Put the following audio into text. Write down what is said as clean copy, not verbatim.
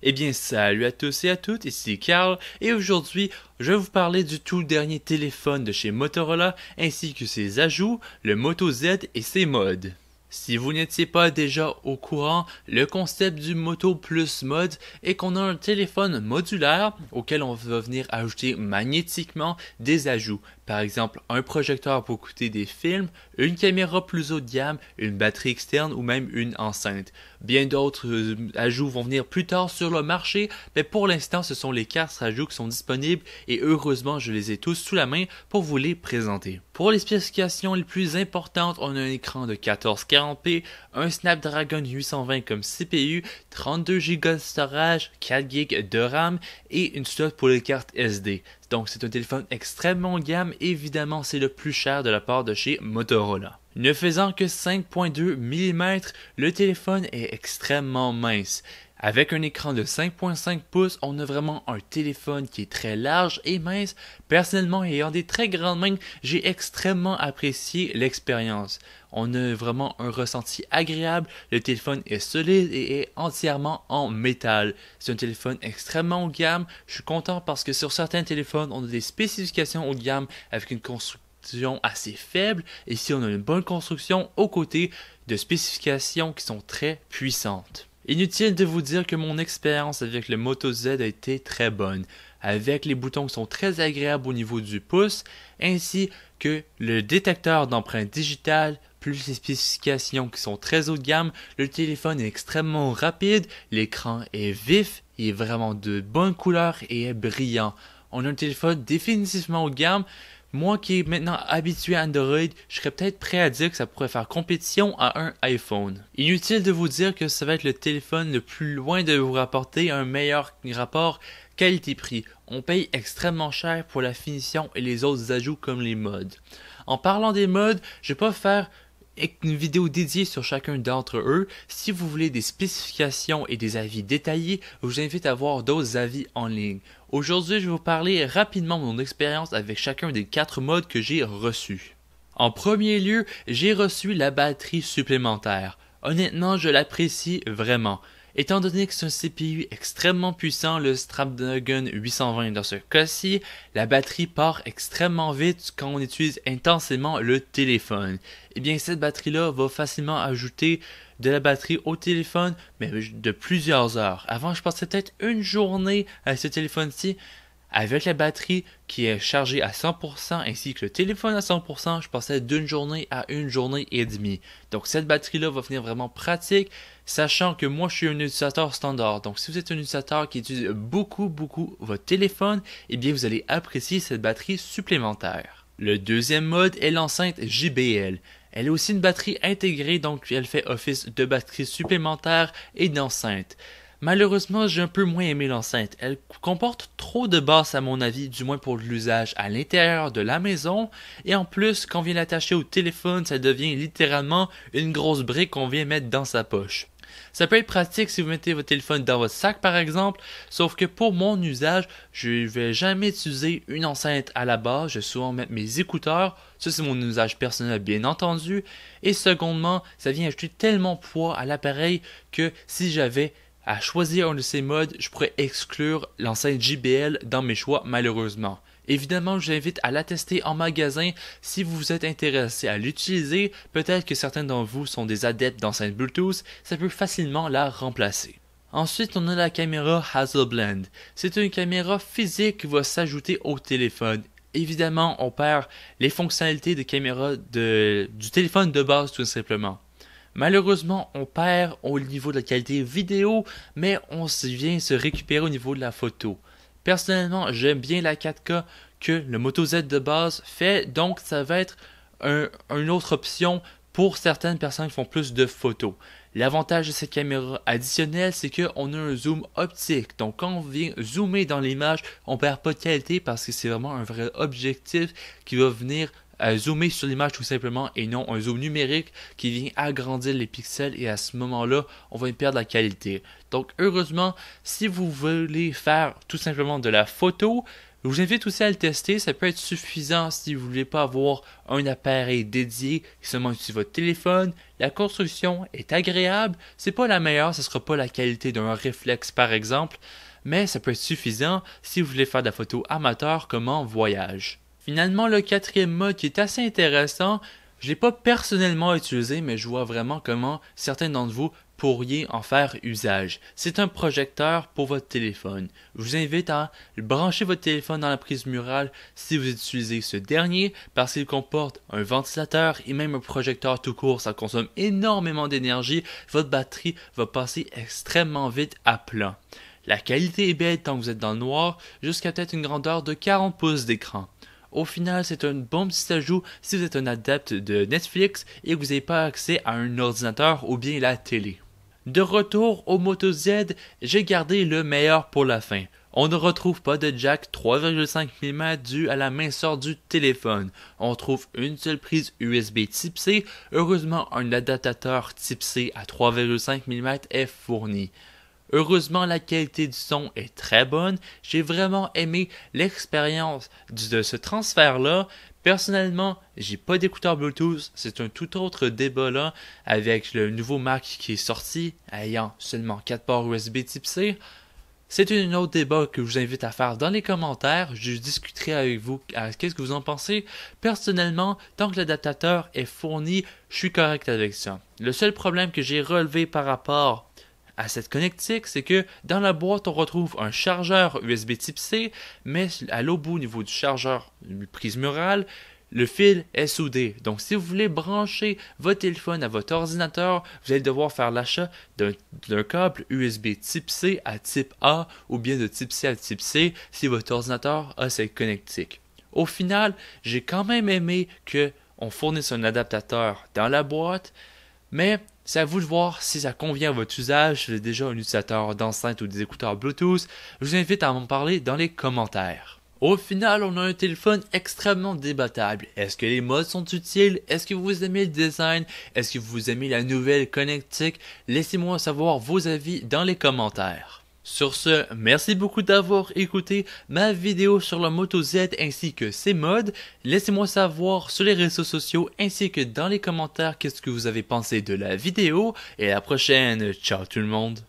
Eh bien, salut à tous et à toutes, ici Carl, et aujourd'hui, je vais vous parler du tout dernier téléphone de chez Motorola, ainsi que ses ajouts, le Moto Z et ses mods. Si vous n'étiez pas déjà au courant, le concept du Moto Plus Mod est qu'on a un téléphone modulaire auquel on va venir ajouter magnétiquement des ajouts. Par exemple, un projecteur pour écouter des films, une caméra plus haut de gamme, une batterie externe ou même une enceinte. Bien d'autres ajouts vont venir plus tard sur le marché, mais pour l'instant, ce sont les 4 ajouts qui sont disponibles et heureusement, je les ai tous sous la main pour vous les présenter. Pour les spécifications les plus importantes, on a un écran de 1440p, un Snapdragon 820 comme CPU, 32 Go de storage, 4 Go de RAM et une slot pour les cartes SD. Donc c'est un téléphone extrêmement haut de gamme, évidemment c'est le plus cher de la part de chez Motorola. Ne faisant que 5.2 mm, le téléphone est extrêmement mince. Avec un écran de 5.5 pouces, on a vraiment un téléphone qui est très large et mince. Personnellement, ayant des très grandes mains, j'ai extrêmement apprécié l'expérience. On a vraiment un ressenti agréable, le téléphone est solide et est entièrement en métal. C'est un téléphone extrêmement haut de gamme, je suis content parce que sur certains téléphones, on a des spécifications haut de gamme avec une construction assez faible. Ici, on a une bonne construction aux côtés de spécifications qui sont très puissantes. Inutile de vous dire que mon expérience avec le Moto Z a été très bonne, avec les boutons qui sont très agréables au niveau du pouce, ainsi que le détecteur d'empreintes digitales, plus les spécifications qui sont très haut de gamme. Le téléphone est extrêmement rapide, l'écran est vif, il est vraiment de bonne couleur et est brillant. On a un téléphone définitivement haut de gamme. Moi qui est maintenant habitué à Android, je serais peut-être prêt à dire que ça pourrait faire compétition à un iPhone. Inutile de vous dire que ça va être le téléphone le plus loin de vous rapporter un meilleur rapport qualité-prix. On paye extrêmement cher pour la finition et les autres ajouts comme les mods. En parlant des mods, je vais pas faire une vidéo dédiée sur chacun d'entre eux. Si vous voulez des spécifications et des avis détaillés, je vous invite à voir d'autres avis en ligne. Aujourd'hui, je vais vous parler rapidement de mon expérience avec chacun des 4 modes que j'ai reçus. En premier lieu, j'ai reçu la batterie supplémentaire. Honnêtement, je l'apprécie vraiment. Étant donné que c'est un CPU extrêmement puissant, le Snapdragon 820 dans ce cas-ci, la batterie part extrêmement vite quand on utilise intensément le téléphone. Et bien cette batterie-là va facilement ajouter de la batterie au téléphone, mais de plusieurs heures. Avant, je passais peut-être une journée à ce téléphone-ci. Avec la batterie qui est chargée à 100% ainsi que le téléphone à 100%, je passais d'une journée à une journée et demie. Donc cette batterie-là va venir vraiment pratique, sachant que moi je suis un utilisateur standard. Donc si vous êtes un utilisateur qui utilise beaucoup votre téléphone, eh bien vous allez apprécier cette batterie supplémentaire. Le deuxième mode est l'enceinte JBL. Elle a aussi une batterie intégrée, donc elle fait office de batterie supplémentaire et d'enceinte. Malheureusement, j'ai un peu moins aimé l'enceinte. Elle comporte trop de basses à mon avis, du moins pour l'usage à l'intérieur de la maison. Et en plus, quand on vient l'attacher au téléphone, ça devient littéralement une grosse brique qu'on vient mettre dans sa poche. Ça peut être pratique si vous mettez votre téléphone dans votre sac par exemple, sauf que pour mon usage, je vais jamais utiliser une enceinte à la base, je vais souvent mettre mes écouteurs, ça c'est mon usage personnel bien entendu, et secondement, ça vient ajouter tellement de poids à l'appareil que si j'avais à choisir un de ces modes, je pourrais exclure l'enceinte JBL dans mes choix malheureusement. Évidemment, je vous invite à la tester en magasin si vous êtes intéressé à l'utiliser. Peut-être que certains d'entre vous sont des adeptes d'enceintes Bluetooth, ça peut facilement la remplacer. Ensuite, on a la caméra Hasselblad. C'est une caméra physique qui va s'ajouter au téléphone. Évidemment, on perd les fonctionnalités de caméra du téléphone de base tout simplement. Malheureusement, on perd au niveau de la qualité vidéo, mais on vient se récupérer au niveau de la photo. Personnellement, j'aime bien la 4K que le Moto Z de base fait, donc ça va être une autre option pour certaines personnes qui font plus de photos. L'avantage de cette caméra additionnelle, c'est qu'on a un zoom optique. Donc quand on vient zoomer dans l'image, on perd pas de qualité parce que c'est vraiment un vrai objectif qui va venir zoomer sur l'image tout simplement et non un zoom numérique qui vient agrandir les pixels et à ce moment-là, on va perdre la qualité. Donc heureusement, si vous voulez faire tout simplement de la photo, Je vous invite aussi à le tester, ça peut être suffisant si vous ne voulez pas avoir un appareil dédié qui seulement utilise votre téléphone. La construction est agréable, c'est pas la meilleure, ce ne sera pas la qualité d'un réflexe par exemple, mais ça peut être suffisant si vous voulez faire de la photo amateur comme en voyage. Finalement, le quatrième mode qui est assez intéressant, je ne l'ai pas personnellement utilisé, mais je vois vraiment comment certains d'entre vous pourriez en faire usage. C'est un projecteur pour votre téléphone. Je vous invite à brancher votre téléphone dans la prise murale si vous utilisez ce dernier parce qu'il comporte un ventilateur et même un projecteur tout court. Ça consomme énormément d'énergie. Votre batterie va passer extrêmement vite à plat. La qualité est belle tant que vous êtes dans le noir jusqu'à peut-être une grandeur de 40 pouces d'écran. Au final, c'est un bon petit ajout si vous êtes un adepte de Netflix et que vous n'avez pas accès à un ordinateur ou bien la télé. De retour au Moto Z, j'ai gardé le meilleur pour la fin. On ne retrouve pas de jack 3,5 mm dû à la minceur du téléphone. On trouve une seule prise USB Type C. Heureusement, un adaptateur Type C à 3,5 mm est fourni. Heureusement, la qualité du son est très bonne. J'ai vraiment aimé l'expérience de ce transfert-là. Personnellement, j'ai pas d'écouteur Bluetooth. C'est un tout autre débat là avec le nouveau Mac qui est sorti, ayant seulement 4 ports USB Type C. C'est un autre débat que je vous invite à faire dans les commentaires. Je discuterai avec vous qu'est-ce que vous en pensez. Personnellement, tant que l'adaptateur est fourni, je suis correct avec ça. Le seul problème que j'ai relevé par rapport à cette connectique, c'est que dans la boîte, on retrouve un chargeur USB Type C, mais à l'autre bout, au niveau du chargeur prise murale, le fil est soudé. Donc, si vous voulez brancher votre téléphone à votre ordinateur, vous allez devoir faire l'achat d'un câble USB Type C à Type A ou bien de Type C à Type C si votre ordinateur a cette connectique. Au final, j'ai quand même aimé qu'on fournisse un adaptateur dans la boîte, mais c'est à vous de voir si ça convient à votre usage. Si vous êtes déjà un utilisateur d'enceinte ou des écouteurs Bluetooth, je vous invite à m'en parler dans les commentaires. Au final, on a un téléphone extrêmement débattable. Est-ce que les modes sont utiles? Est-ce que vous aimez le design? Est-ce que vous aimez la nouvelle connectique? Laissez-moi savoir vos avis dans les commentaires. Sur ce, merci beaucoup d'avoir écouté ma vidéo sur le Moto Z ainsi que ses modes. Laissez-moi savoir sur les réseaux sociaux ainsi que dans les commentaires qu'est-ce que vous avez pensé de la vidéo. Et à la prochaine, ciao tout le monde!